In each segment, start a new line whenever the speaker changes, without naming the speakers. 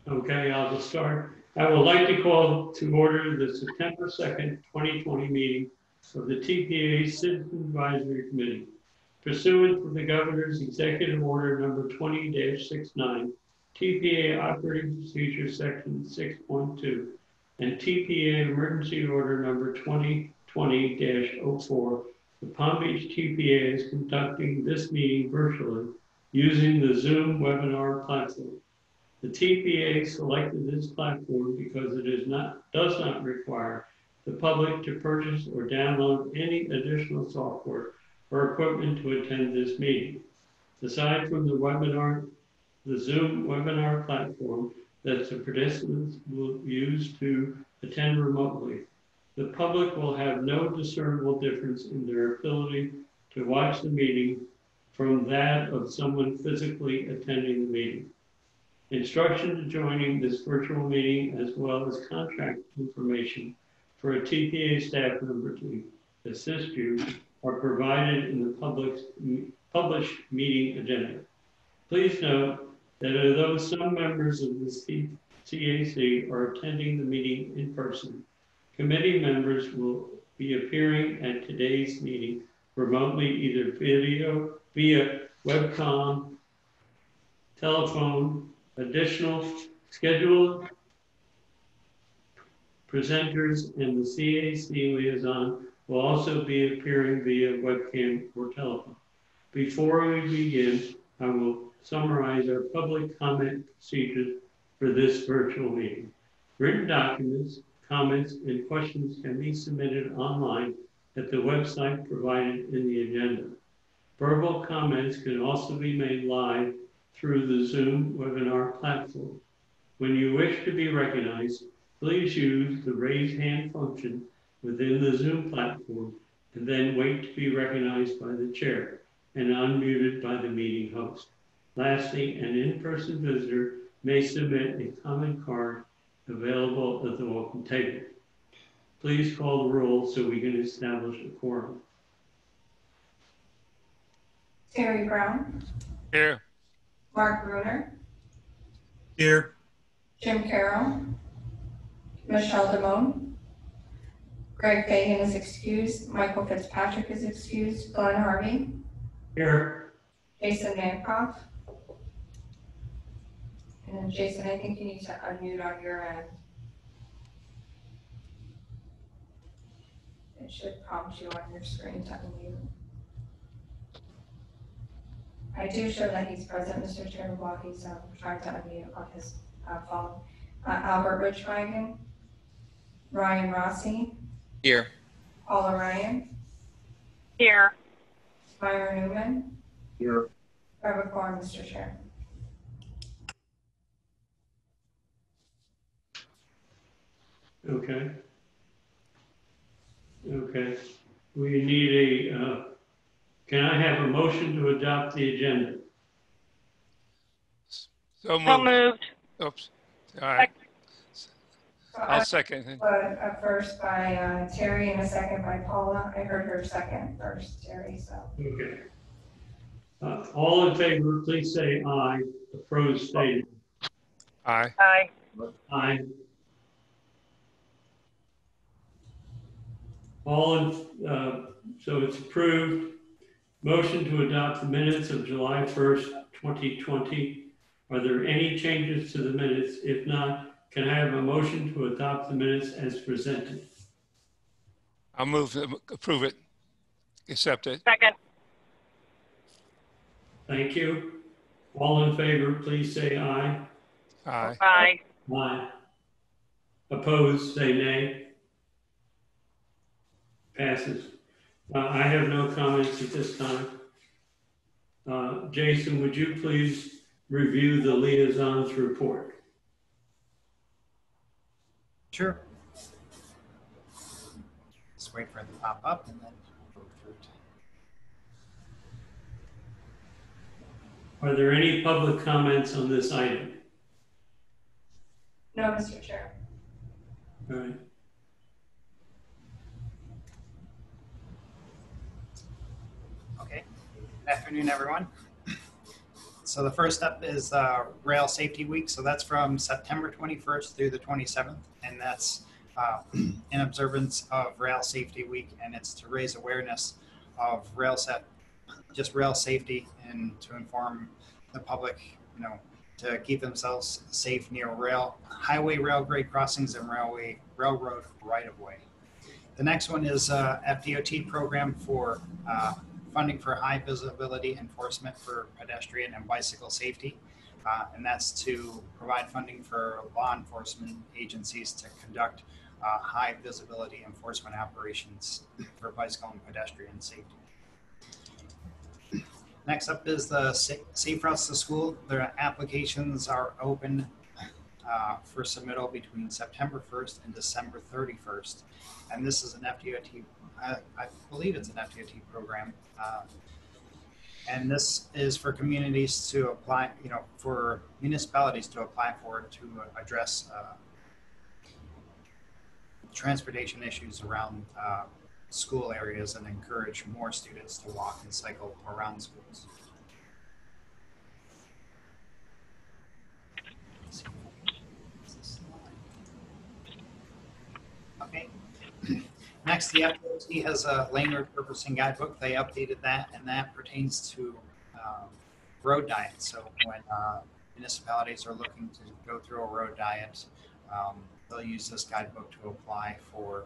Okay, I'll just start. I would like to call to order the September 2nd, 2020 meeting of the TPA Citizen Advisory Committee. Pursuant to the Governor's Executive Order number 20-69, TPA Operating Procedure Section 6.2, and TPA Emergency Order number 2020-04, the Palm Beach TPA is conducting this meeting virtually using the Zoom webinar platform. The TPA selected this platform because it does not require the public to purchase or download any additional software or equipment to attend this meeting. Aside from the Zoom webinar platform that the participants will use to attend remotely, the public will have no discernible difference in their ability to watch the meeting from that of someone physically attending the meeting. Instruction to joining this virtual meeting, as well as contact information for a TPA staff member to assist you, are provided in the published meeting agenda. Please note that although some members of the CAC are attending the meeting in person, committee members will be appearing at today's meeting remotely, either via webcam, telephone. Additional scheduled presenters and the CAC liaison will also be appearing via webcam or telephone. Before we begin, I will summarize our public comment procedures for this virtual meeting. Written documents, comments, and questions can be submitted online at the website provided in the agenda. Verbal comments can also be made live through the Zoom webinar platform. When you wish to be recognized, please use the raise hand function within the Zoom platform and then wait to be recognized by the chair and unmuted by the meeting host. Lastly, an in-person visitor may submit a comment card available at the welcome table. Please call the roll so we can establish a quorum.
Terry Brown.
Here.
Mark Bruner.
Here.
Jim Carroll. Michelle Damone. Greg Fagan is excused. Michael Fitzpatrick is excused. Glenn Harvey.
Here.
Jason Mankoff. And Jason, I think you need to unmute on your end. It should prompt you on your screen to unmute. I do show that he's present, Mr. Chair, while he's trying to unmute on his phone. Albert Richwagen, Ryan Rossi.
Here.
Paula Ryan.
Here.
Myra Newman.
Here.
Trevor Korn, Mr. Chair.
Okay. Okay. We need a, can I have a motion to adopt the agenda?
So
So moved.
Oops. All right.
So
I'll second.
a first by Terry and a second by Paula. I heard her second first, Terry, so.
Okay. All in favor, please say aye. Opposed, say
Aye.
Aye.
aye. All in, so it's approved. Motion to adopt the minutes of July 1st, 2020. Are there any changes to the minutes? If not, can I have a motion to adopt the minutes as presented?
I'll move to approve it. Accept it.
Second.
Thank you. All in favor, please say aye.
Aye.
Aye.
Aye. Opposed, say nay. Passes. I have no comments at this time. Jason, would you please review the liaison's report?
Sure. Just wait for it to pop up and then go through it.
Are there any public comments on this item?
No, Mr. Chair.
All right.
Okay. Good afternoon, everyone. So the first up is Rail Safety Week. So that's from September 21st through the 27th, and that's in observance of Rail Safety Week, and it's to raise awareness of rail safety and to inform the public, to keep themselves safe near highway, rail grade crossings, and railroad right-of-way. The next one is FDOT program for funding for high visibility enforcement for pedestrian and bicycle safety. And that's to provide funding for law enforcement agencies to conduct high visibility enforcement operations for bicycle and pedestrian safety. Next up is the Safe Routes to School. Their applications are open for submittal between September 1st and December 31st. And this is an FDOT, I believe it's an FDOT program. And this is for communities to apply, for municipalities to apply for to address transportation issues around school areas and encourage more students to walk and cycle around schools. Okay. Next, the FDOT has a lane repurposing guidebook. They updated that, and that pertains to road diet. So when municipalities are looking to go through a road diet, they'll use this guidebook to apply for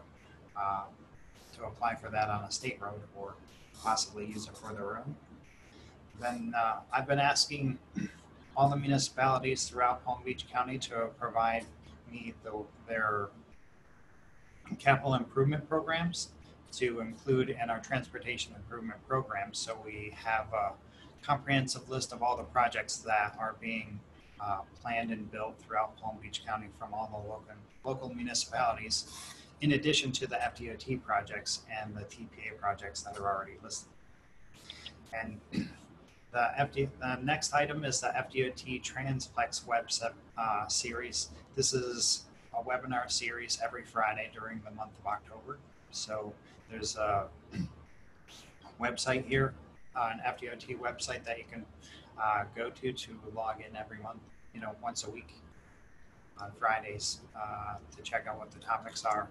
that on a state road or possibly use it for their own. Then I've been asking all the municipalities throughout Palm Beach County to provide me their capital improvement programs to include in our transportation improvement program. So we have a comprehensive list of all the projects that are being planned and built throughout Palm Beach County from all the local municipalities, in addition to the FDOT projects and the TPA projects that are already listed. And the next item is the FDOT Transplex web series. This is a webinar series every Friday during the month of October. So there's a website here, an FDOT website that you can go to log in every month, once a week on Fridays to check out what the topics are.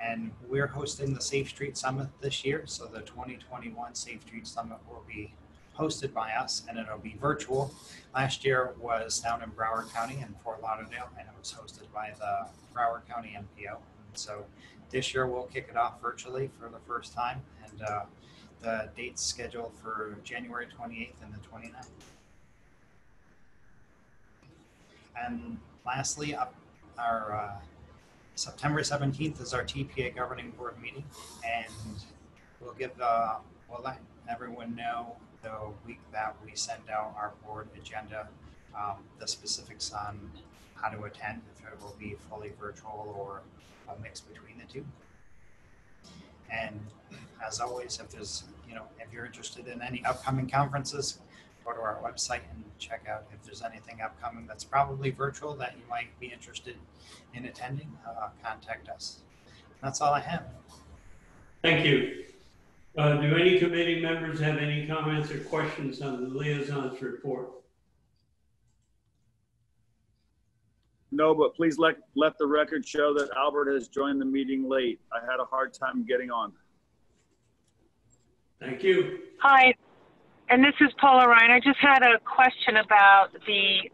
And we're hosting the Safe Street Summit this year. So the 2021 Safe Street Summit will be hosted by us, and it'll be virtual. Last year was down in Broward County in Fort Lauderdale, and it was hosted by the Broward County MPO. And so this year we'll kick it off virtually for the first time, and the date's scheduled for January 28th and the 29th. And lastly, our September 17th is our TPA governing board meeting, and we'll let everyone know the week that we send out our board agenda, the specifics on how to attend, if it will be fully virtual or a mix between the two. And as always, if you're interested in any upcoming conferences, go to our website and check out if there's anything upcoming that's probably virtual that you might be interested in attending. Contact us. That's all I have.
Thank you. Do any committee members have any comments or questions on the liaison's report?
No, but please let the record show that Albert has joined the meeting late. I had a hard time getting on.
Thank you.
Hi, and this is Paula Ryan. I just had a question about the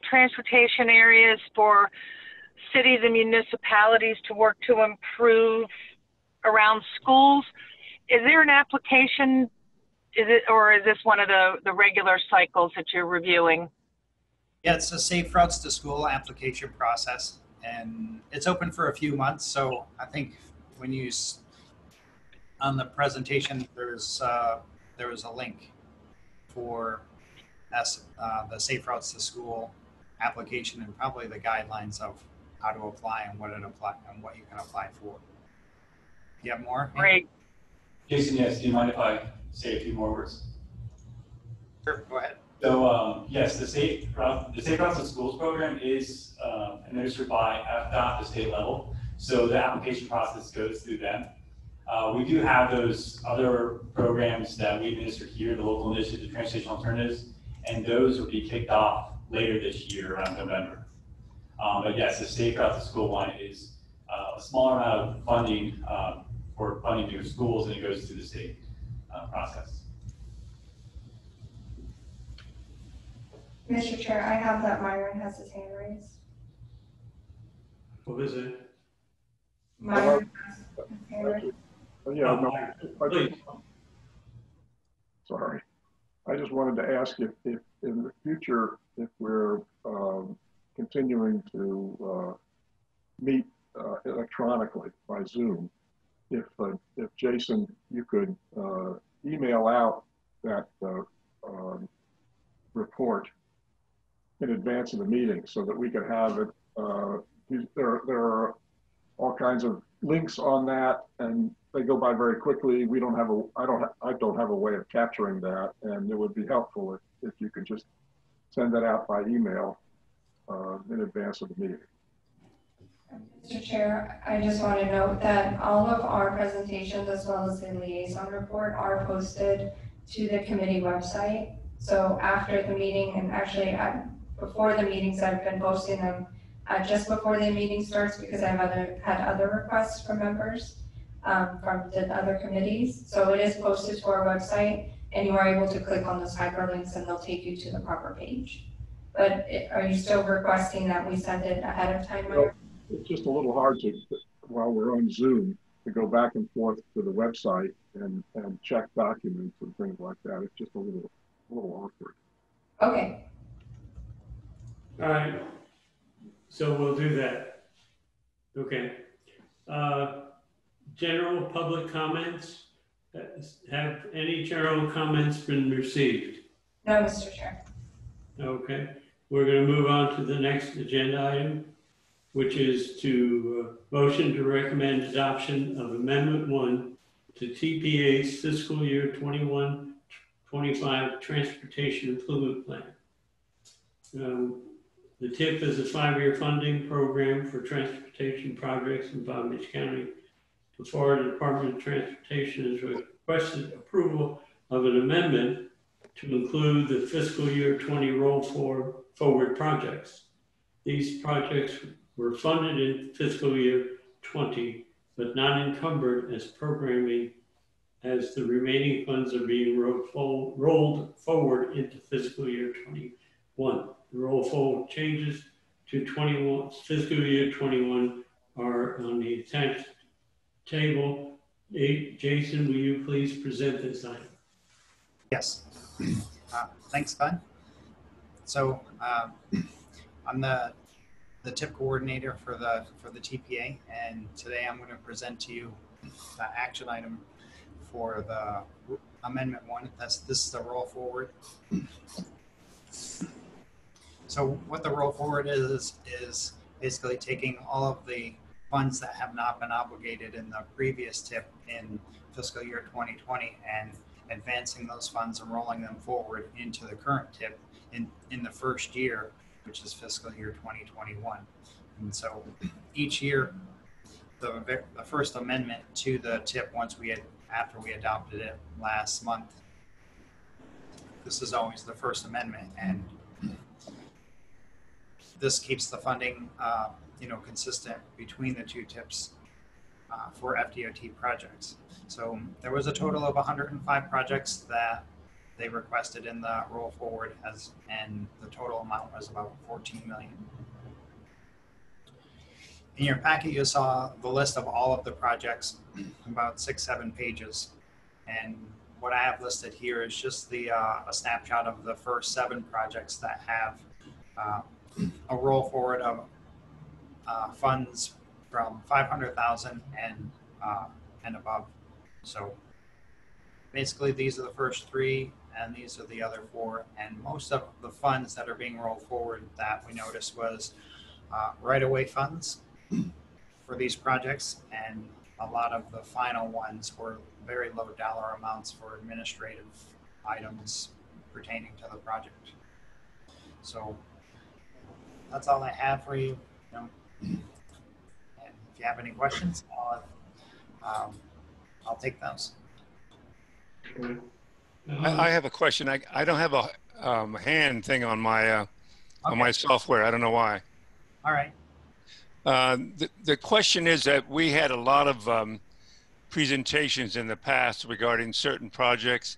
transportation areas for cities and municipalities to work to improve around schools. Is there an application, or is this one of the regular cycles that you're reviewing?
Yeah, it's a Safe Routes to School application process, and it's open for a few months. So I think when you, on the presentation, there was a link for the Safe Routes to School application and probably the guidelines of how to apply and what you can apply for. Do you have more?
Great.
Jason, yes. Do you mind if I say a few more words?
Sure, go ahead.
So yes, the Safe Routes to Schools program is administered by FDOT at the state level. So the application process goes through them. We do have those other programs that we administer here, the local initiative, the transportation alternatives, and those will be kicked off later this year around November. But yes, the Safe Route to School one is a smaller amount of funding for funding to schools, and it goes through the state process.
Mr. Chair, I have that Myron has his hand raised.
What is it?
Myron has his hand raised.
Yeah, no,
Please.
sorry. I just wanted to ask if in the future, if we're continuing to meet electronically by Zoom, if Jason, you could email out that report in advance of the meeting so that we could have it. There are all kinds of links on that, and they go by very quickly. We don't have I don't have a way of capturing that, and it would be helpful if you could just send that out by email in advance of the meeting.
Mr. Chair, I just want to note that all of our presentations as well as the liaison report are posted to the committee website. So after the meeting, and actually before the meetings, I've been posting them just before the meeting starts because I've had other requests from members from the other committees. So it is posted to our website, and you are able to click on those hyperlinks and they'll take you to the proper page. But are you still requesting that we send it ahead of time, Myron?
It's just a little hard to, while we're on Zoom, to go back and forth to the website and check documents and things like that. It's just a little awkward.
Okay.
All right. So we'll do that. Okay. General public comments. Have any general comments been received?
No, Mr. Chair.
Okay. We're going to move on to the next agenda item, which is to motion to recommend adoption of Amendment 1 to TPA's fiscal year 21-25 Transportation Improvement Plan. The TIP is a 5-year funding program for transportation projects in Palm Beach County. The Florida Department of Transportation has requested approval of an amendment to include the fiscal year 20 roll forward projects. These projects were funded in fiscal year 20, but not encumbered as programming, as the remaining funds are being rolled forward into fiscal year 21. The roll forward changes to fiscal year 21 are on the attached table. Jason, will you please present this item?
Yes. Thanks, Glenn. So I'm the TIP coordinator for the TPA, and today I'm going to present to you the action item for the Amendment 1. This is the roll forward. So what the roll forward is basically taking all of the funds that have not been obligated in the previous TIP in fiscal year 2020 and advancing those funds and rolling them forward into the current TIP in the first year, which is fiscal year 2021. And so each year, the first amendment to the TIP, after we adopted it last month, this is always the first amendment, and this keeps the funding consistent between the two TIPs for FDOT projects. So there was a total of 105 projects that they requested in the roll forward, and the total amount was about 14 million. In your packet, you saw the list of all of the projects, about 6-7 pages. And what I have listed here is just a snapshot of the first 7 projects that have a roll forward of funds from 500,000 and above. So basically, these are the first 3, and these are the other 4. And most of the funds that are being rolled forward that we noticed was right-of-way funds for these projects, and a lot of the final ones were very low dollar amounts for administrative items pertaining to the project. So that's all I have for you. And if you have any questions, I'll I'll take those.
Okay.
I have a question. I don't have a hand thing on my software. I don't know why.
All right.
The question is that we had a lot of presentations in the past regarding certain projects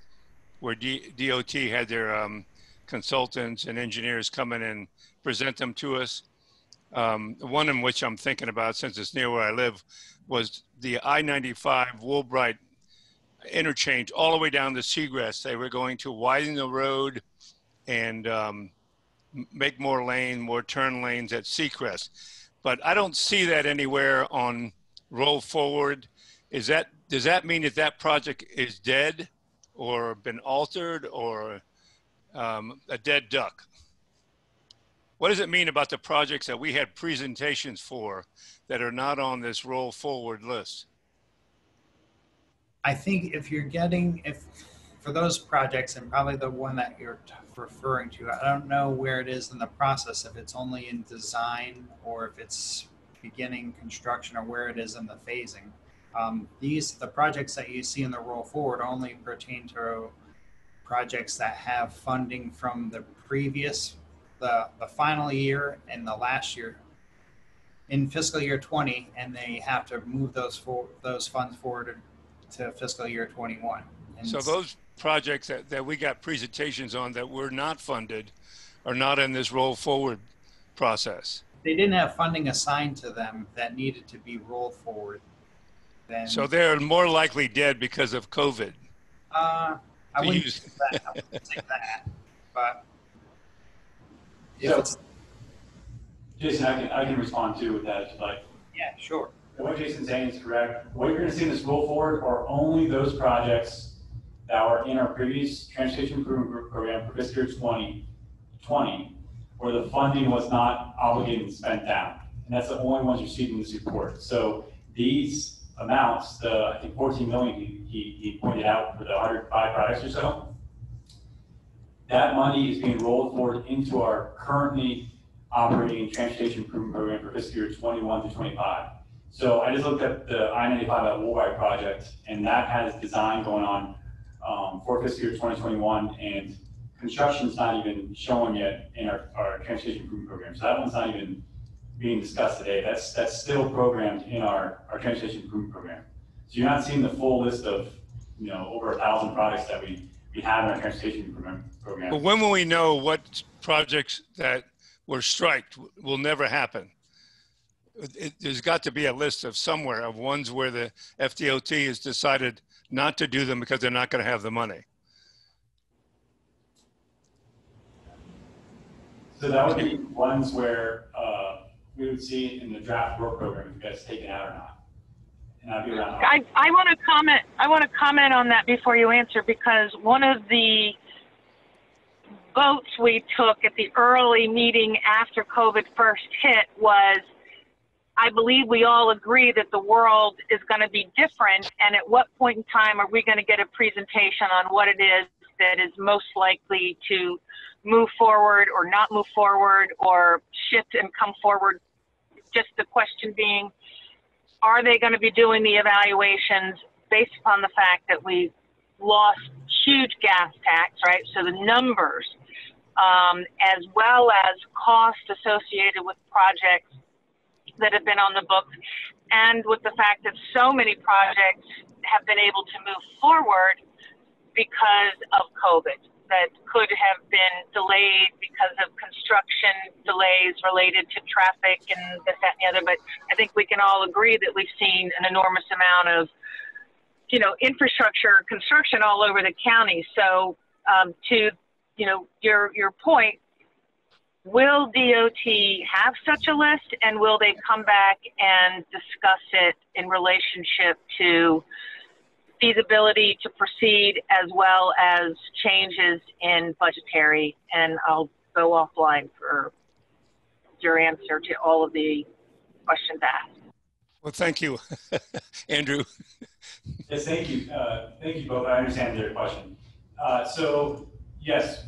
where DOT had their consultants and engineers come in and present them to us. One in which I'm thinking about, since it's near where I live, was the I-95 Woolbright interchange all the way down to Seagrass. They were going to widen the road and make more turn lanes at Seacrest. But I don't see that anywhere on Roll Forward. Does that mean that project is dead or been altered or a dead duck? What does it mean about the projects that we had presentations for that are not on this Roll Forward list?
I think for those projects, and probably the one that you're referring to, I don't know where it is in the process, if it's only in design or if it's beginning construction or where it is in the phasing. The projects that you see in the Roll Forward only pertain to projects that have funding from the previous, the final year and the last year in fiscal year 20, and they have to move those funds forward to fiscal year 21. And
so those projects that we got presentations on that were not funded are not in this Roll Forward process.
They didn't have funding assigned to them that needed to be rolled forward. Then,
so they're more likely dead because of COVID.
I wouldn't say that, but
Jason, I can respond too with that if you'd like.
Yeah, sure.
What Jason's saying is correct. What you're going to see in this Roll Forward are only those projects that were in our previous Transportation Improvement Program for fiscal year 2020, where the funding was not obligated and spent down. And that's the only ones you see in this report. So these amounts, I think 14 million he pointed out for the 105 projects or so, that money is being rolled forward into our currently operating Transportation Improvement Program for fiscal year 21 to 25. So I just looked at the I-95 at Woolbright project, and that has design going on for fiscal year 2021, and construction's not even showing yet in our Transportation Improvement Program. So that one's not even being discussed today. That's still programmed in our Transportation Improvement Program. So you're not seeing the full list of over 1,000 projects that we have in our Transportation Improvement Program.
But when will we know what projects that were striked will never happen? There's got to be a list of somewhere of ones where the FDOT has decided not to do them because they're not going to have the money.
So that would be ones where we would see in the draft work program if you guys take it out or not. And I'd be around.
I want to comment. I want to comment on that before you answer, because one of the votes we took at the early meeting after COVID first hit was, I believe we all agree that the world is going to be different, and at what point in time are we going to get a presentation on what it is that is most likely to move forward or not move forward or shift and come forward? Just the question being, are they going to be doing the evaluations based upon the fact that we lost huge gas tax, right? So the numbers, as well as costs associated with projects that have been on the books, and with the fact that so many projects have been able to move forward because of COVID, that could have been delayed because of construction delays related to traffic and this, that, and the other. But I think we can all agree that we've seen an enormous amount of, infrastructure construction all over the county. So to, your point, will DOT have such a list, and will they come back and discuss it in relationship to feasibility to proceed, as well as changes in budgetary? And I'll go offline for your answer to all of the questions asked.
Well, thank you, Andrew.
Yes, thank you. Thank you both. I understand your question. So yes,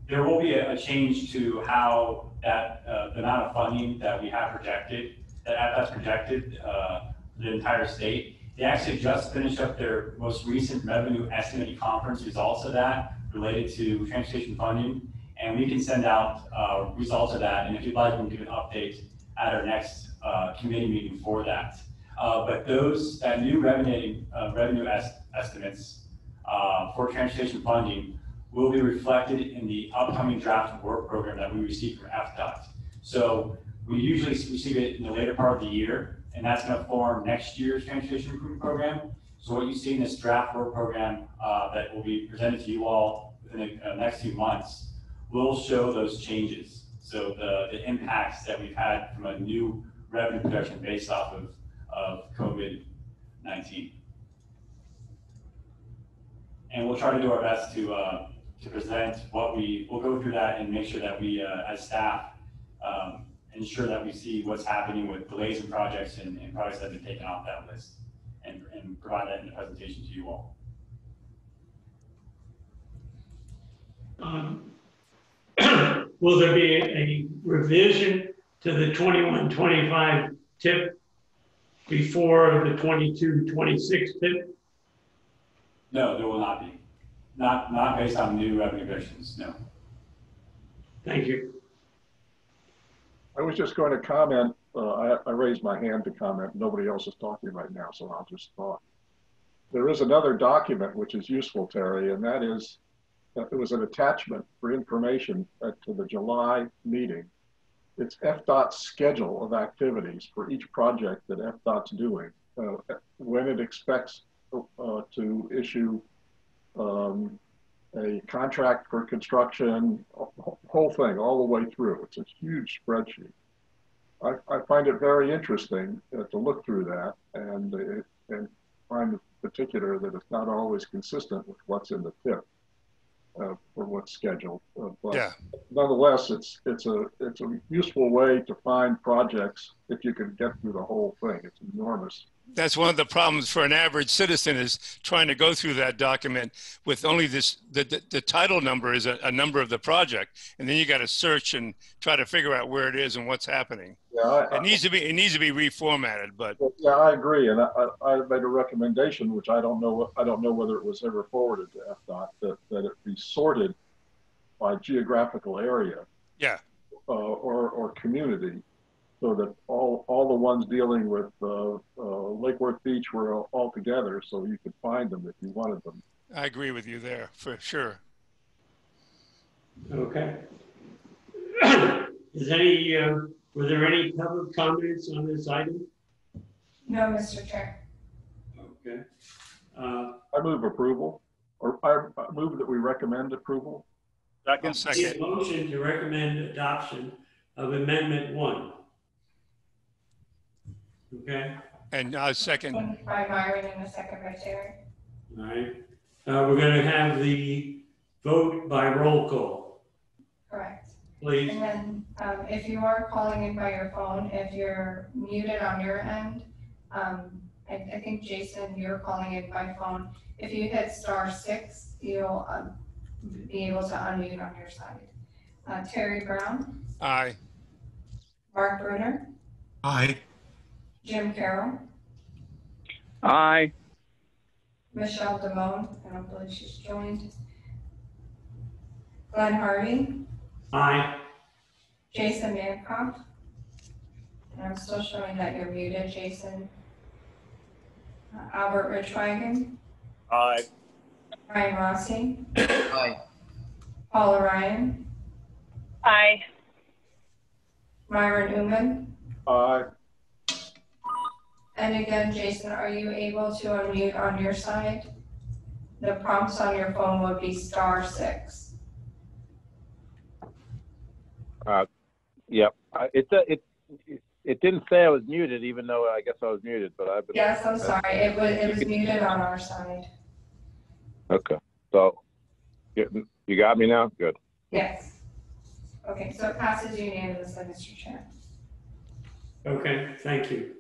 there will be a change to how that the amount of funding that we have projected, that's projected for the entire state. They actually just finished up their most recent revenue estimate conference results of that related to transportation funding. And we can send out results of that. And if you'd like, we'll give an update at our next committee meeting for that. But that new revenue estimates for transportation funding will be reflected in the upcoming draft work program that we receive from FDOT. So we usually receive it in the later part of the year, and that's going to form next year's transportation improvement program. So what you see in this draft work program that will be presented to you all within the next few months will show those changes. So the impacts that we've had from a new revenue projection based off of COVID-19. And we'll try to do our best to present we'll go through that and make sure that we, as staff, ensure that we see what's happening with delays in projects and projects that have been taken off that list and provide that in the presentation to you all.
Will there be a revision to the 21-25 tip before the 22-26 tip?
No, there will not be. Not based on new revenue projections, no.
Thank you.
I was just going to comment, I raised my hand to comment. Nobody else is talking right now, so I'll just talk. There is another document which is useful, Terry, and that is that there was an attachment for information to the July meeting. It's FDOT's schedule of activities for each project that FDOT's doing, when it expects to issue a contract for construction, whole thing, all the way through. It's a huge spreadsheet. I find it very interesting to look through that and find in particular that it's not always consistent with what's in the tip for what's scheduled. But
Yeah.
Nonetheless, it's a useful way to find projects if you can get through the whole thing. It's enormous.
That's one of the problems for an average citizen is trying to go through that document with only the title number is a number of the project. And then you got to search and try to figure out where it is and what's happening.
Yeah,
It needs to be reformatted, but
yeah, I agree. And I made a recommendation, which I don't know whether it was ever forwarded to FDOT, that it be sorted by geographical area.
Yeah.
Or community, so that all the ones dealing with Lake Worth Beach were all together, so you could find them if you wanted them.
I agree with you there for sure.
Okay. Were there any public comments on this item?
No, Mr. Chair.
Okay.
I move approval, or I move that we recommend approval.
Second.
The motion to recommend adoption of Amendment 1. Okay.
And second.
By Myron and a second by Terry.
All right. We're going to have the vote by roll call.
Correct.
Please.
And then if you are calling in by your phone, if you're muted on your end, I think Jason, you're calling in by phone. If you hit *6, you'll be able to unmute on your side. Terry Brown.
Aye.
Mark Bruner.
Aye.
Jim Carroll.
Aye.
Michelle Damone. I don't believe she's joined. Glenn Harvey.
Aye.
Jason Mancoff. And I'm still showing that you're muted, Jason. Albert Richwagon.
Aye.
Ryan Rossi.
Aye.
Paula Ryan.
Aye.
Myron Uman.
Aye.
And again, Jason, are you able to unmute on your side? The prompts on your phone would be *6.
Yep. It didn't say I was muted, even though I guess I was muted, but I've been.
Yes, I'm sorry. It was muted on our side.
Okay. So you got me now? Good.
Yes. Okay, so it passes unanimously, Mr. Chair.
Okay, thank you.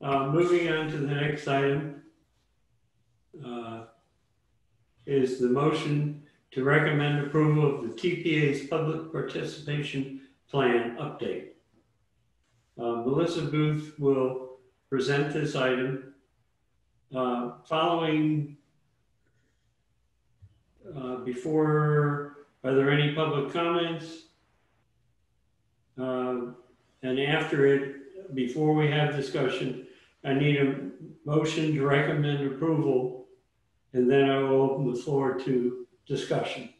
Moving on to the next item is the motion to recommend approval of the TPA's public participation plan update. Melissa Booth will present this item. Following, are there any public comments? And after it, before we have discussion, I need a motion to recommend approval, and then I will open the floor to discussion.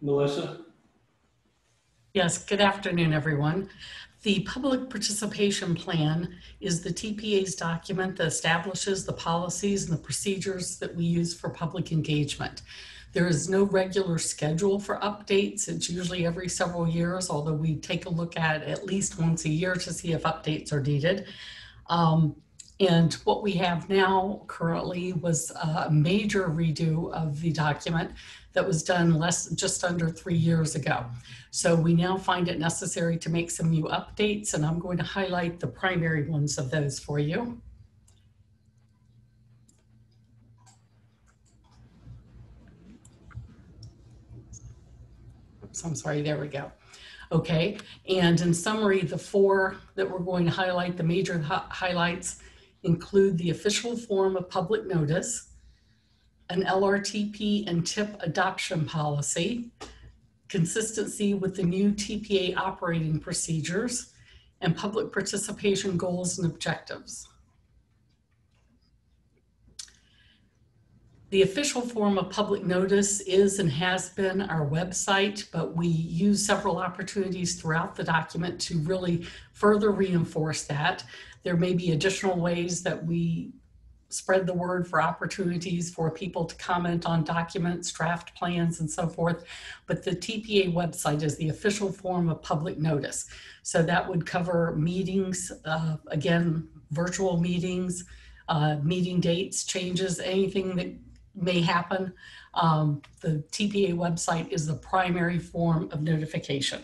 Melissa?
Yes, good afternoon, everyone. The public participation plan is the TPA's document that establishes the policies and the procedures that we use for public engagement. There is no regular schedule for updates. It's usually every several years, although we take a look at least once a year to see if updates are needed. And what we have now currently was a major redo of the document that was done just under 3 years ago. So we now find it necessary to make some new updates, and I'm going to highlight the primary ones of those for you. Oops, I'm sorry, there we go. Okay, and in summary, the 4 that we're going to highlight, the major highlights, include the official form of public notice, an LRTP and TIP adoption policy, consistency with the new TPA operating procedures, and public participation goals and objectives. The official form of public notice is and has been our website, but we use several opportunities throughout the document to really further reinforce that. There may be additional ways that we spread the word for opportunities for people to comment on documents, draft plans, and so forth. But the TPA website is the official form of public notice. So that would cover meetings, again, virtual meetings, meeting dates, changes, anything that may happen. The TPA website is the primary form of notification.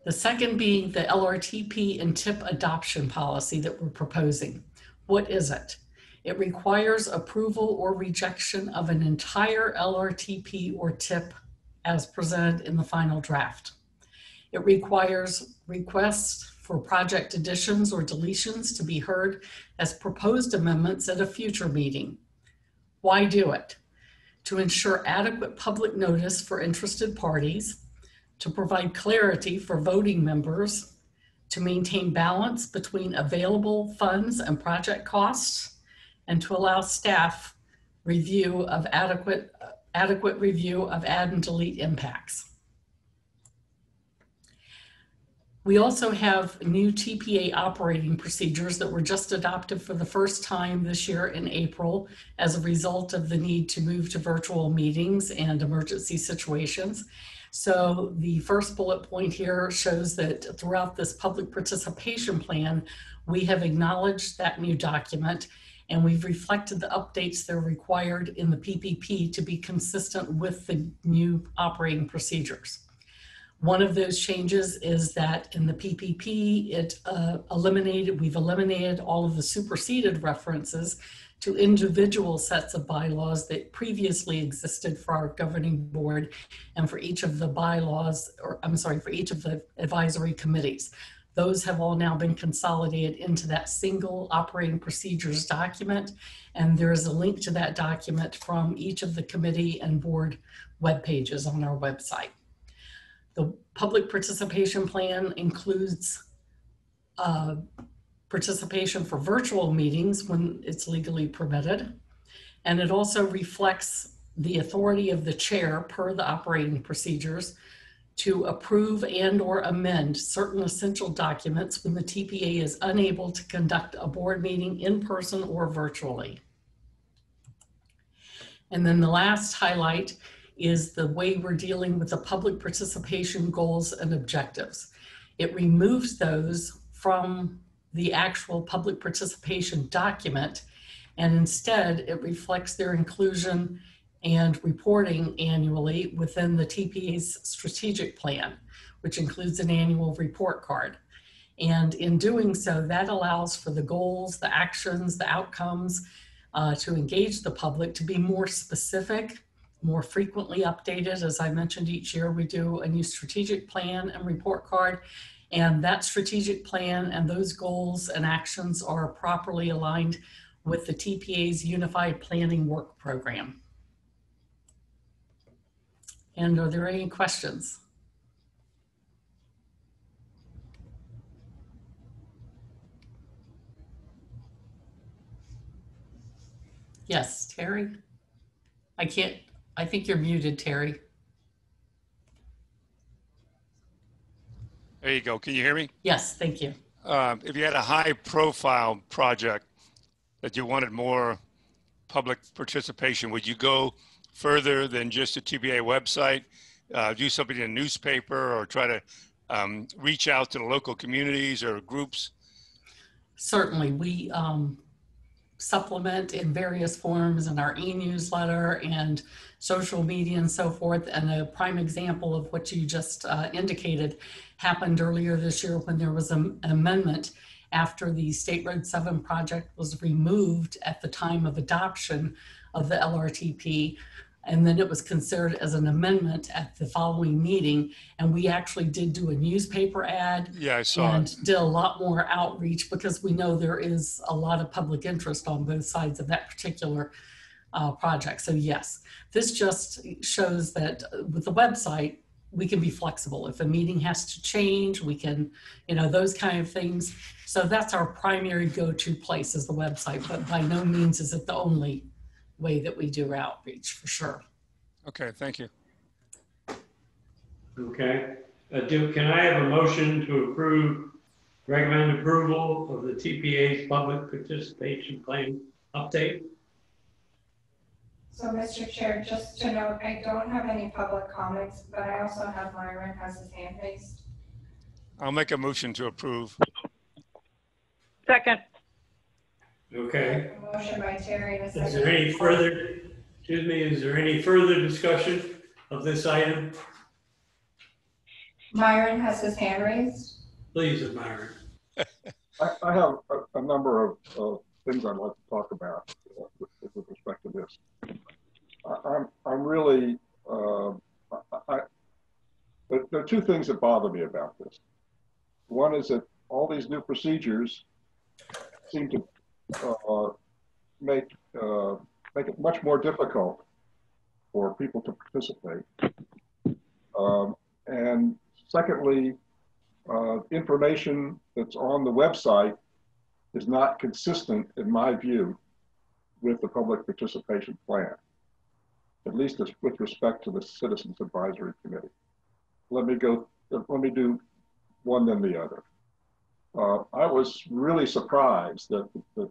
The second being the LRTP and TIP adoption policy that we're proposing. What is it? It requires approval or rejection of an entire LRTP or TIP as presented in the final draft. It requires requests for project additions or deletions to be heard as proposed amendments at a future meeting. Why do it? To ensure adequate public notice for interested parties, to provide clarity for voting members, to maintain balance between available funds and project costs, and to allow staff review of adequate review of add and delete impacts. We also have new TPA operating procedures that were just adopted for the first time this year in April as a result of the need to move to virtual meetings and emergency situations. So the first bullet point here shows that throughout this public participation plan, we have acknowledged that new document and we've reflected the updates that are required in the PPP to be consistent with the new operating procedures. One of those changes is that in the PPP, we've eliminated all of the superseded references to individual sets of bylaws that previously existed for our governing board and for each of the for each of the advisory committees. Those have all now been consolidated into that single operating procedures document, and there is a link to that document from each of the committee and board web pages on our website. The public participation plan includes participation for virtual meetings when it's legally permitted. And it also reflects the authority of the chair per the operating procedures to approve and or amend certain essential documents when the TPA is unable to conduct a board meeting in person or virtually. And then the last highlight is the way we're dealing with the public participation goals and objectives. It removes those from the actual public participation document, and instead it reflects their inclusion and reporting annually within the TPA's strategic plan, which includes an annual report card. And in doing so, that allows for the goals, the actions, the outcomes to engage the public to be more specific, more frequently updated. As I mentioned, each year we do a new strategic plan and report card, And that strategic plan and those goals and actions are properly aligned with the TPA's Unified Planning Work Program. And are there any questions? Yes, Terry? I think you're muted, Terry.
There you go. Can you hear me?
Yes, thank you.
If you had a high profile project that you wanted more public participation, would you go further than just a TPA website, do something in a newspaper, or try to reach out to the local communities or groups?
Certainly, we supplement in various forms in our e-newsletter and social media and so forth. And a prime example of what you just indicated happened earlier this year when there was an amendment after the State Road 7 project was removed at the time of adoption of the LRTP. And then it was considered as an amendment at the following meeting. And we actually did do a newspaper ad.
Yeah, I saw
and
it.
did a lot more outreach because we know there is a lot of public interest on both sides of that particular project. So yes, this just shows that with the website, we can be flexible. If a meeting has to change, we can, those kind of things. So that's our primary go-to place is the website, but by no means is it the only way that we do outreach, for sure.
Okay, thank you.
Okay. Can I have a motion to recommend approval of the TPA's public participation plan update?
So, Mr. Chair, just to note, I don't have any public comments, but I also have Myron has his hand raised.
I'll make a motion to approve.
Second.
Okay.
A motion by Terry and a second.
Is there any further discussion of this item?
Myron has his hand raised.
Please, Myron.
I have a number of things I'd like to talk about with respect to this. I'm really, there are two things that bother me about this. One is that all these new procedures seem to make it much more difficult for people to participate. And secondly, information that's on the website is not consistent, in my view, with the public participation plan, at least with respect to the Citizens Advisory Committee. Let me do one then the other. I was really surprised that the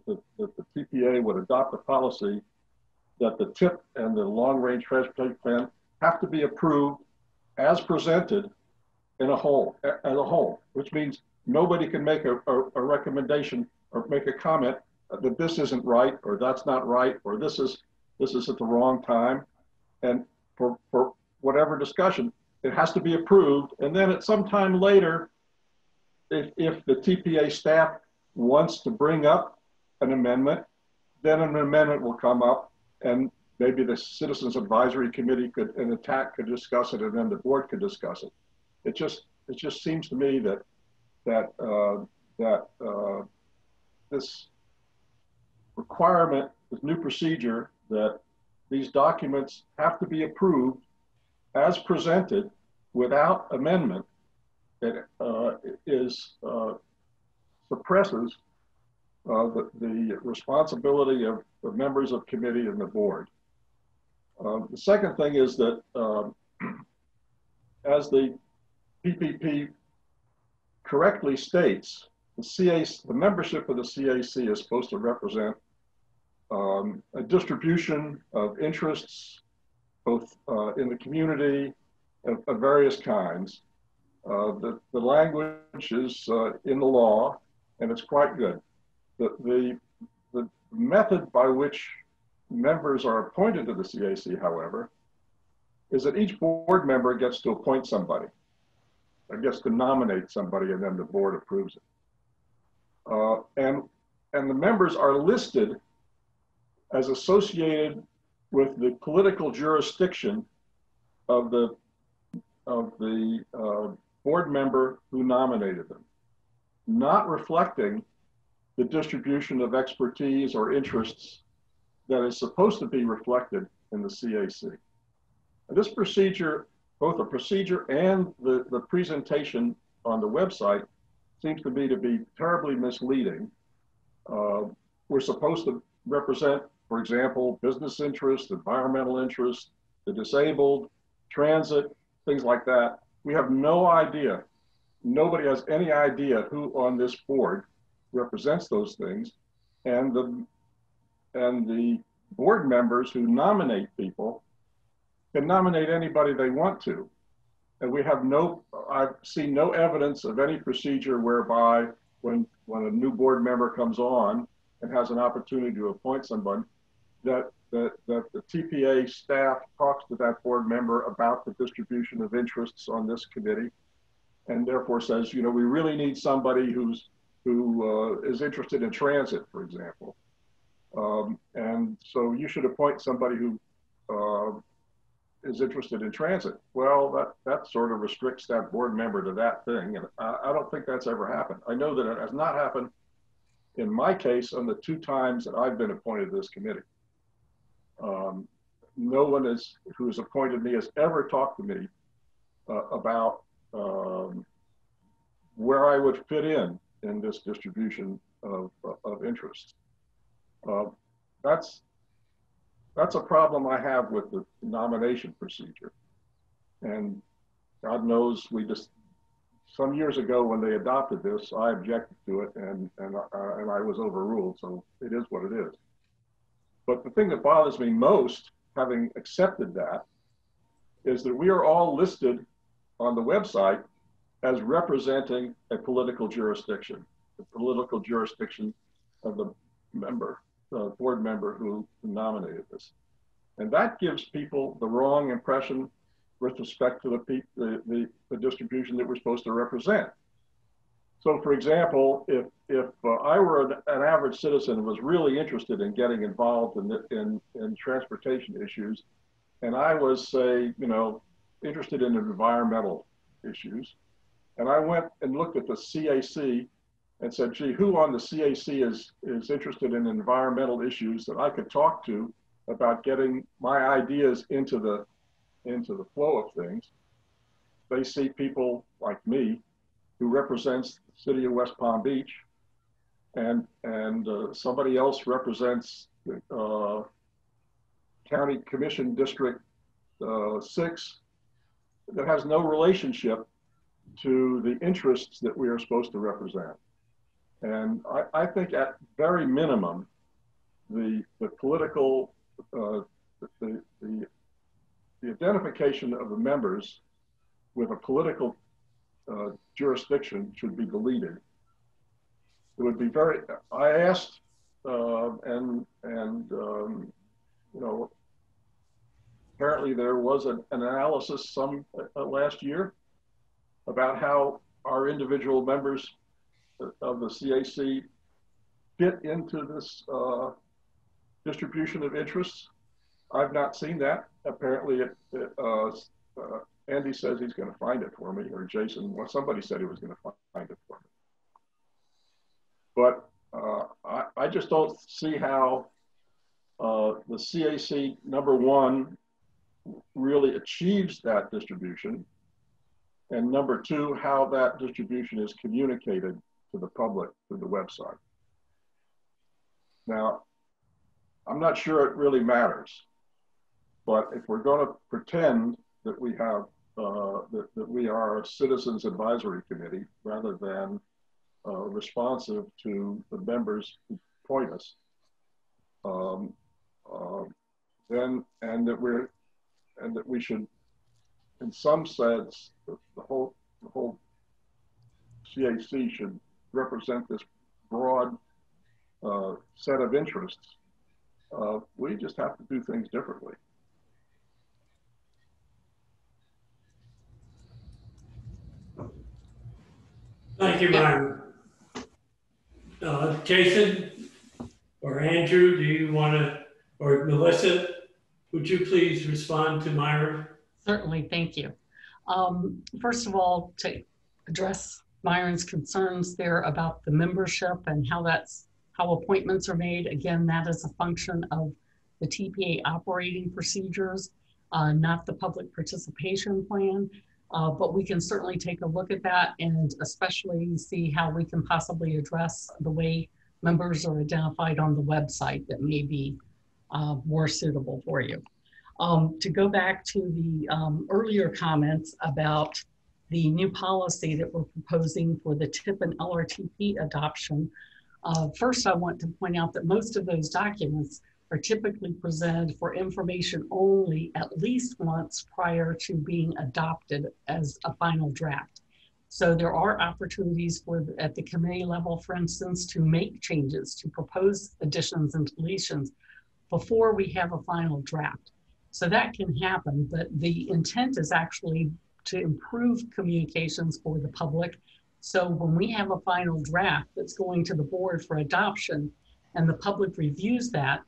TPA would adopt a policy that the TIP and the long-range transportation plan have to be approved as presented as a whole, which means nobody can make a recommendation or make a comment that this isn't right, or that's not right, or this is at the wrong time. And for whatever discussion, it has to be approved. And then at some time later, if the TPA staff wants to bring up an amendment, then an amendment will come up, and maybe the Citizens Advisory Committee could discuss it, and then the board could discuss it. It just seems to me that this requirement, this new procedure that these documents have to be approved as presented without amendment, it suppresses the responsibility of the members of committee and the board. The second thing is that as the PPP correctly states, the membership of the CAC is supposed to represent a distribution of interests, both in the community of various kinds. The language is in the law, and it's quite good. The method by which members are appointed to the CAC, however, is that each board member gets to appoint somebody, or gets to nominate somebody, and then the board approves it. And the members are listed as associated with the political jurisdiction of the board member who who nominated them, not reflecting the distribution of expertise or interests that is supposed to be reflected in the CAC. And this procedure, both the procedure and the presentation on the website, seems to me to be terribly misleading. We're supposed to represent, for example, business interests, environmental interests, the disabled, transit, things like that. We have no idea. Nobody has any idea who on this board represents those things. And the board members who nominate people can nominate anybody they want to. And we have I've seen no evidence of any procedure whereby when a new board member comes on and has an opportunity to appoint someone, that the TPA staff talks to that board member about the distribution of interests on this committee, and therefore says, you know, we really need somebody who is interested in transit, for example. And so you should appoint somebody who is interested in transit. Well, that sort of restricts that board member to that thing. And I don't think that's ever happened. I know that it has not happened in my case on the 2 times that I've been appointed to this committee. No one who has appointed me has ever talked to me about where I would fit in this distribution of interests. That's a problem I have with the nomination procedure. And God knows some years ago when they adopted this, I objected to it and I was overruled. So it is what it is. But the thing that bothers me most, having accepted that, is that we are all listed on the website as representing a political jurisdiction, the political jurisdiction of the board member who nominated this. And that gives people the wrong impression with respect to the distribution that we're supposed to represent. So for example, if I were an average citizen who was really interested in getting involved in transportation issues, and I was, say, you know, interested in environmental issues, and I went and looked at the CAC and said, gee, who on the CAC is interested in environmental issues that I could talk to about getting my ideas into the flow of things, they see people like me who represents the city of West Palm Beach, and somebody else represents County Commission District 6 that has no relationship to the interests that we are supposed to represent. And I think at very minimum, the political, the identification of the members with a political jurisdiction should be deleted. It would be I asked, you know, apparently there was an analysis last year about how our individual members of the CAC fit into this distribution of interests. I've not seen that. Apparently, Andy says he's going to find it for me, or Jason, well, somebody said he was going to find it for me. But I just don't see how the CAC, number one, really achieves that distribution, and number two, how that distribution is communicated to the public through the website. Now, I'm not sure it really matters, but if we're going to pretend that we have that we are a citizens advisory committee rather than responsive to the members who appoint us, then that we should, in some sense, the whole CAC should represent this broad set of interests. We just have to do things differently.
Thank you, Myron. Jason or Andrew, do you want to, or Melissa, would you please respond to Myron?
Certainly, thank you. First of all, to address Myron's concerns there about the membership and how appointments are made. Again, that is a function of the TPA operating procedures, not the public participation plan. But we can certainly take a look at that and especially see how we can possibly address the way members are identified on the website that may be more suitable for you. To go back to the earlier comments about the new policy that we're proposing for the TIP and LRTP adoption, first I want to point out that most of those documents are typically presented for information only at least once prior to being adopted as a final draft. So there are opportunities for, at the committee level, for instance, to make changes, to propose additions and deletions before we have a final draft. So that can happen, but the intent is actually to improve communications for the public. So when we have a final draft that's going to the board for adoption and the public reviews that,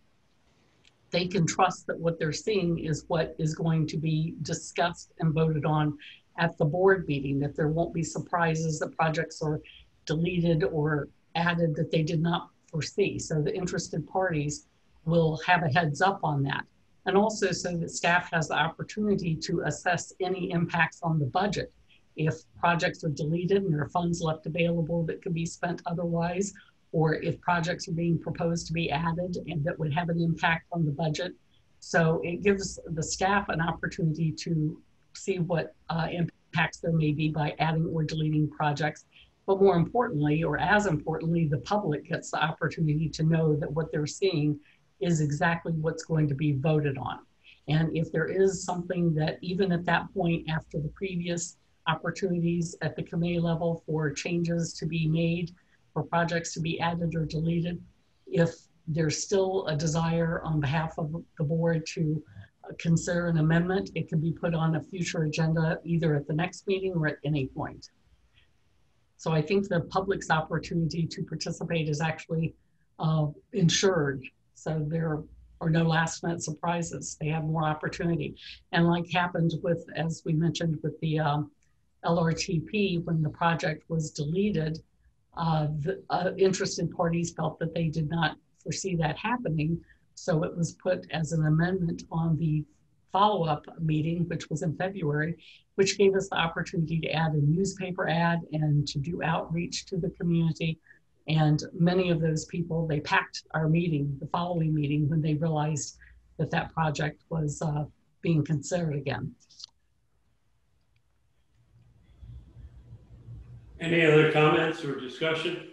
they can trust that what they're seeing is what is going to be discussed and voted on at the board meeting, that there won't be surprises that projects are deleted or added that they did not foresee. So the interested parties will have a heads up on that. And also so that staff has the opportunity to assess any impacts on the budget. If projects are deleted and there are funds left available that could be spent otherwise, or if projects are being proposed to be added and that would have an impact on the budget. So it gives the staff an opportunity to see what impacts there may be by adding or deleting projects. But more importantly, or as importantly, the public gets the opportunity to know that what they're seeing is exactly what's going to be voted on. And if there is something that even at that point, after the previous opportunities at the committee level for changes to be made, for projects to be added or deleted, if there's still a desire on behalf of the board to consider an amendment, it can be put on a future agenda, either at the next meeting or at any point. So I think the public's opportunity to participate is actually ensured. So there are no last minute surprises. They have more opportunity. And like happened with, as we mentioned with the LRTP, when the project was deleted, the interested parties felt that they did not foresee that happening. So it was put as an amendment on the follow-up meeting, which was in February, which gave us the opportunity to add a newspaper ad and to do outreach to the community. And many of those people, they packed our meeting, the following meeting, when they realized that that project was being considered again.
Any other comments or discussion?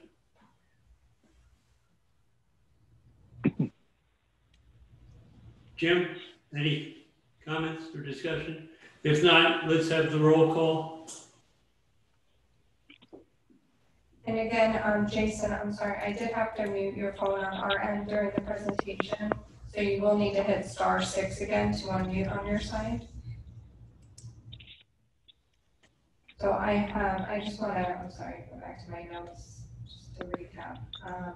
Jim, any comments or discussion? If not, let's have the roll call.
And again, Jason, I'm sorry, I did have to mute your phone on our end during the presentation. So you will need to hit *6 again to unmute on your side. So I just want to, I'm sorry, go back to my notes just to recap.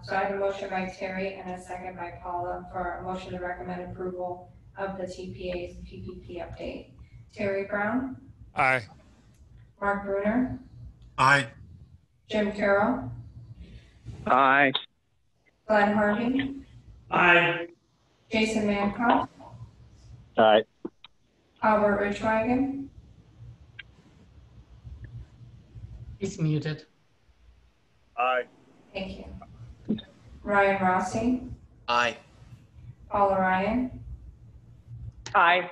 So I have a motion by Terry and a second by Paula for a motion to recommend approval of the TPA's PPP update. Terry Brown?
Aye.
Mark Bruner?
Aye.
Jim Carroll?
Aye.
Glenn Harvey?
Aye.
Jason Mankoff?
Aye.
Albert Richwagen?
He's muted.
Aye.
Thank you. Ryan Rossi?
Aye.
Paula Ryan?
Aye.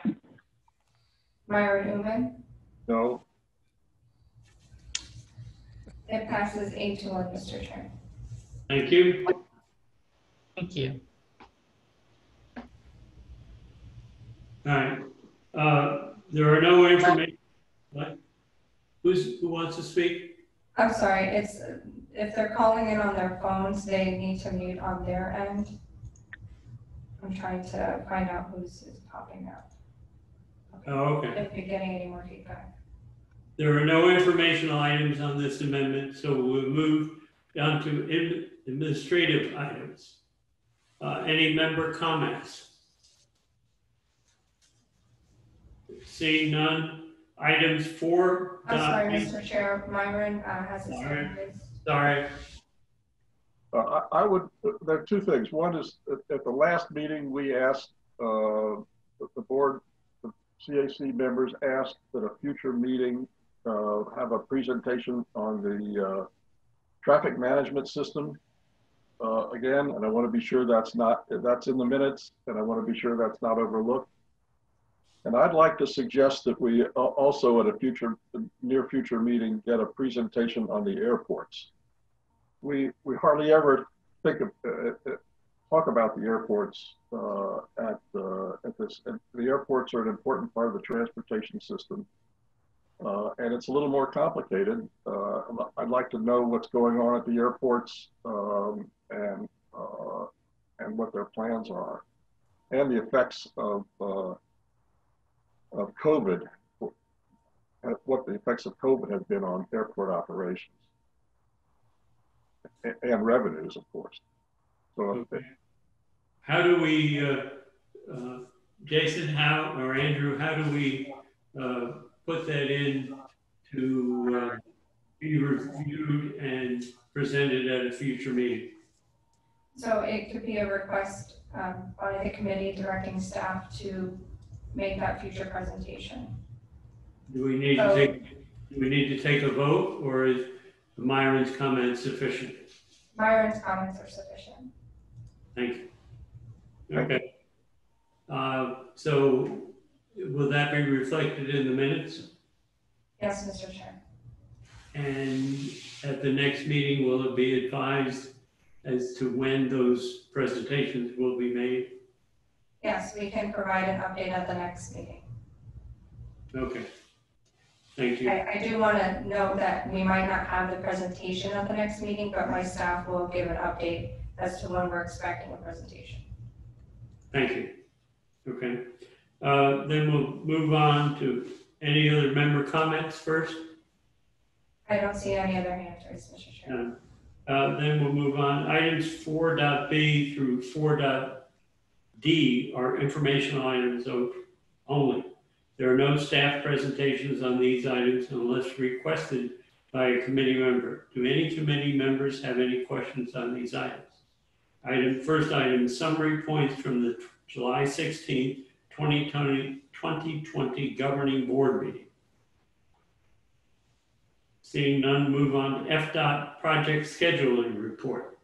Myron Uman?
No.
It passes 8-1, Mr. Chair.
Thank you.
Thank you.
All right. There are no information. What? Who wants to speak?
I'm sorry, it's, if they're calling in on their phones, they need to mute on their end. I'm trying to find out who's popping up.
Oh, okay.
If you're getting any more feedback.
There are no informational items on this amendment, so we'll move down to administrative items. Any member comments? Seeing none, items 4.
I'm sorry, Mr. Chair, Myron has his hand raised.
Sorry.
I would, there are two things. One is at the last meeting, we asked, the board, the CAC members asked that a future meeting have a presentation on the traffic management system again, and I want to be sure that's in the minutes, and I want to be sure that's not overlooked. And I'd like to suggest that we also at a near future meeting get a presentation on the airports. We hardly ever think of talk about the airports at this. And the airports are an important part of the transportation system, and it's a little more complicated. I'd like to know what's going on at the airports and what their plans are, and the effects of COVID, what the effects of COVID have been on airport operations. And revenues, of course. So,
okay. How do we, Jason, or Andrew, how do we put that in to be reviewed and presented at a future meeting?
So it could be a request by the committee directing staff to make that future presentation.
Do we need to take a vote, or is Myron's comment sufficient?
Myron's comments are sufficient.
Thank you. Okay. So will that be reflected in the minutes?
Yes, Mr. Chair.
And at the next meeting, will it be advised as to when those presentations will be made?
Yes, we can provide an update at the next meeting.
Okay. Thank you.
I do want to note that we might not have the presentation at the next meeting, but my staff will give an update as to when we're expecting a presentation.
Thank you. Okay. Then we'll move on to any other member comments first.
I don't see any other hands raised, Mr. Chair.
Then we'll move on. Items 4.b through 4.d are informational items only. There are no staff presentations on these items unless requested by a committee member. Do any committee members have any questions on these items? First item, summary points from the July 16th, 2020 governing board meeting. Seeing none, move on to FDOT project scheduling report.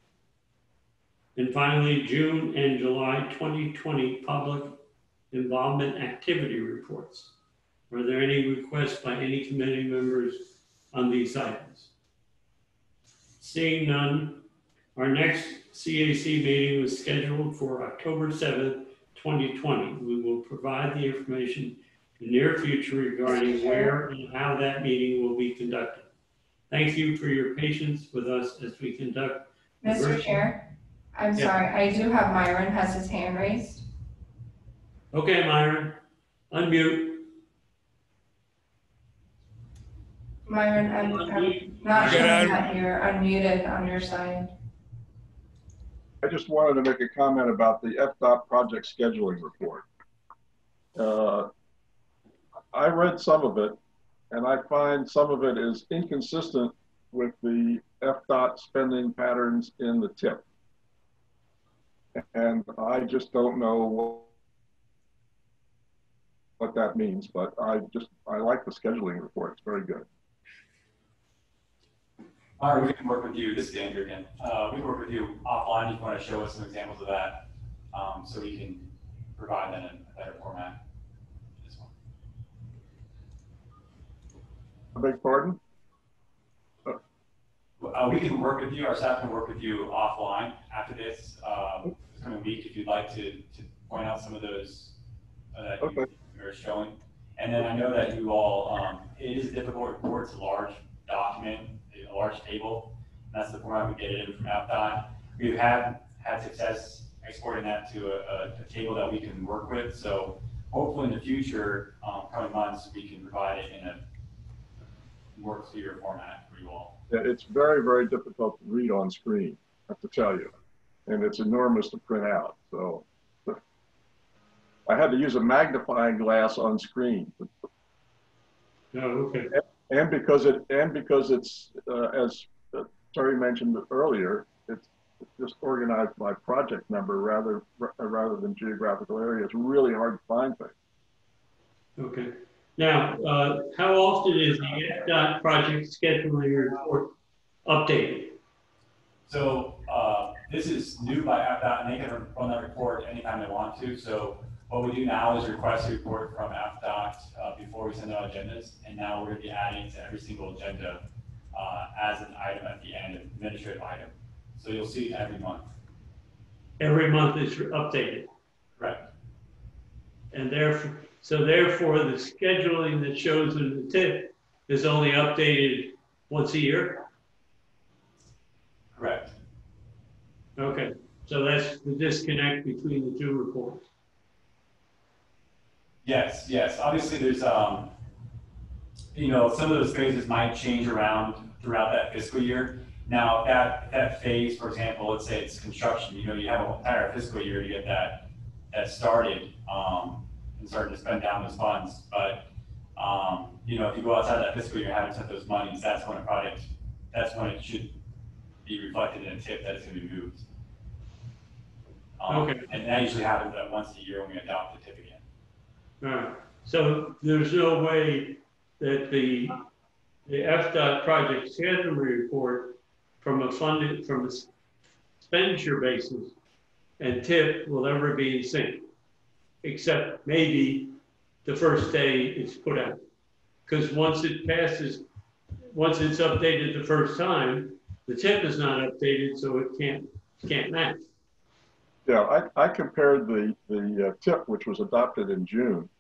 And finally, June and July 2020 public involvement activity reports. Are there any requests by any committee members on these items? Seeing none, our next CAC meeting was scheduled for October 7th, 2020. We will provide the information in the near future regarding where and how that meeting will be conducted. Thank you for your patience with us as we conduct.
Mr. Chair, I'm sorry, I do have Myron has his hand raised.
Okay, Myron, unmute.
Myron, I'm not sure that you're unmuted on your side.
I just wanted to make a comment about the FDOT project scheduling report. I read some of it, and I find some of it is inconsistent with the FDOT spending patterns in the TIP. And I just don't know what that means, but I like the scheduling report. It's very good.
All right, we can work with you. This is Andrew again. We can work with you offline if you want to show us some examples of that, so we can provide that in a better format. This one.
I beg pardon?
We can work with you. Our staff can work with you offline after this coming week if you'd like to point out some of those that
okay.
You're showing. And then I know that you all, it is a difficult report. It's a large document, a large table. And that's the format we get it in from FDOT. We have had success exporting that to a table that we can work with. So hopefully in the future, coming months, we can provide it in a more clear format for you all.
Yeah, it's very, very difficult to read on screen, I have to tell you. And it's enormous to print out. So I had to use a magnifying glass on screen.
Oh, okay.
And because it's, as Terry mentioned earlier, it's just organized by project number rather than geographical area. It's really hard to find things.
Okay. Now, how often is the FDOT project scheduling report updated?
So this is new by FDOT, and they can run that report anytime they want to. So what we do now is request a report from FDOT before we send out agendas, and now we're going to be adding to every single agenda as an item at the end, an administrative item. So you'll see it every month.
Every month it's updated.
Correct.
And therefore, the scheduling that shows in the tip is only updated once a year?
Correct.
Okay, so that's the disconnect between the two reports.
Yes, yes. Obviously, there's, you know, some of those phases might change around throughout that fiscal year. Now, that phase, for example, let's say it's construction, you know, you have an entire fiscal year to get that started and start to spend down those funds. But, you know, if you go outside that fiscal year and haven't set those monies, that's when it should be reflected in a tip that it's going to be moved.
Okay.
And that usually happens once a year when we adopt the tip again.
All right. So there's no way that the FDOT project scheduling report from a expenditure basis and tip will ever be in sync, except maybe the first day it's put out. Because once it's updated the first time, the tip is not updated, so it can't match.
Yeah, I compared the tip, which was adopted in June,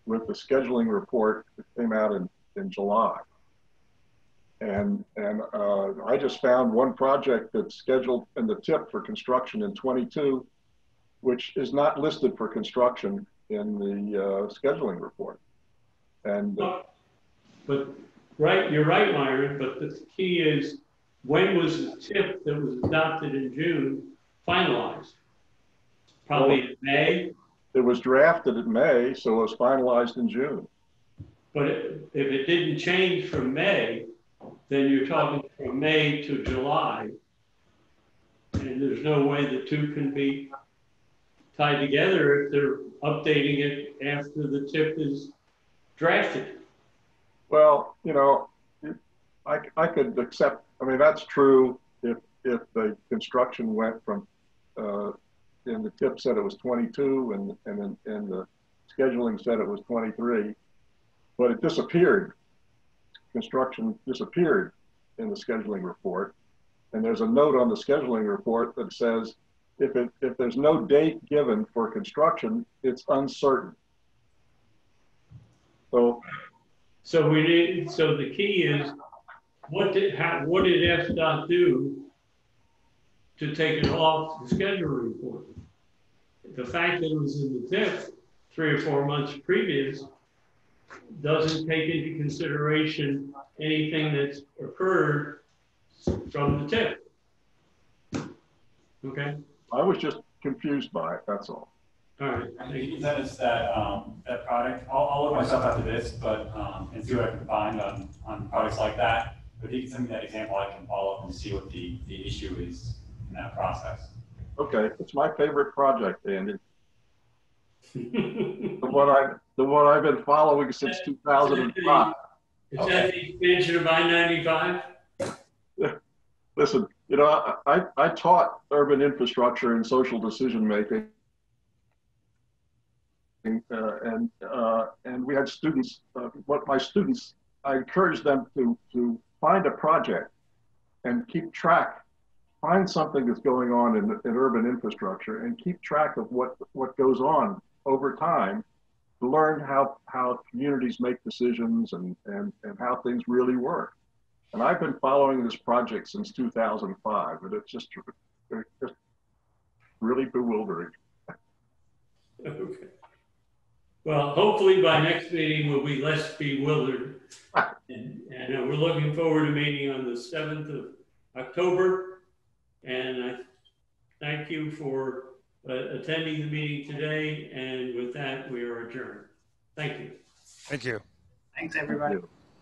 with the scheduling report that came out in July. And I just found one project that's scheduled in the tip for construction in 22, which is not listed for construction in the scheduling report. And
but right, you're right, Myron. But the key is, when was the tip that was adopted in June finalized? Probably in May.
It was drafted in May, so it was finalized in June.
But if it didn't change from May, then you're talking from May to July. And there's no way the two can be tied together if they're updating it after the tip is drafted.
Well, you know, I could accept, I mean, that's true if the construction went from, and the tip said it was 22 and the scheduling said it was 23, but it disappeared. Construction disappeared in the scheduling report. And there's a note on the scheduling report that says, if there's no date given for construction, it's uncertain. So
the key is, what did FDOT do to take it off the schedule report? The fact that it was in the tip 3 or 4 months previous doesn't take into consideration anything that's occurred from the tip. Okay.
I was just confused by it, that's all.
All right.
You can send us that product. I'll look myself after this, but and see what I can find on products like that. But if you can send me that example, I can follow up and see what the issue is in that process.
Okay, it's my favorite project, Andy. the one I've been following since 2005.
Is that the expansion of I-95?
Listen, you know, I taught urban infrastructure and social decision making, and we had students. I encouraged them to find a project and keep track. Find something that's going on in urban infrastructure and keep track of what goes on over time to learn how communities make decisions and how things really work. And I've been following this project since 2005, and it's just really bewildering.
Okay. Well, hopefully by next meeting we'll be less bewildered. And we're looking forward to meeting on the 7th of October. And I thank you for attending the meeting today. And with that, we are adjourned. Thank you.
Thank you.
Thanks, everybody.
Thank you.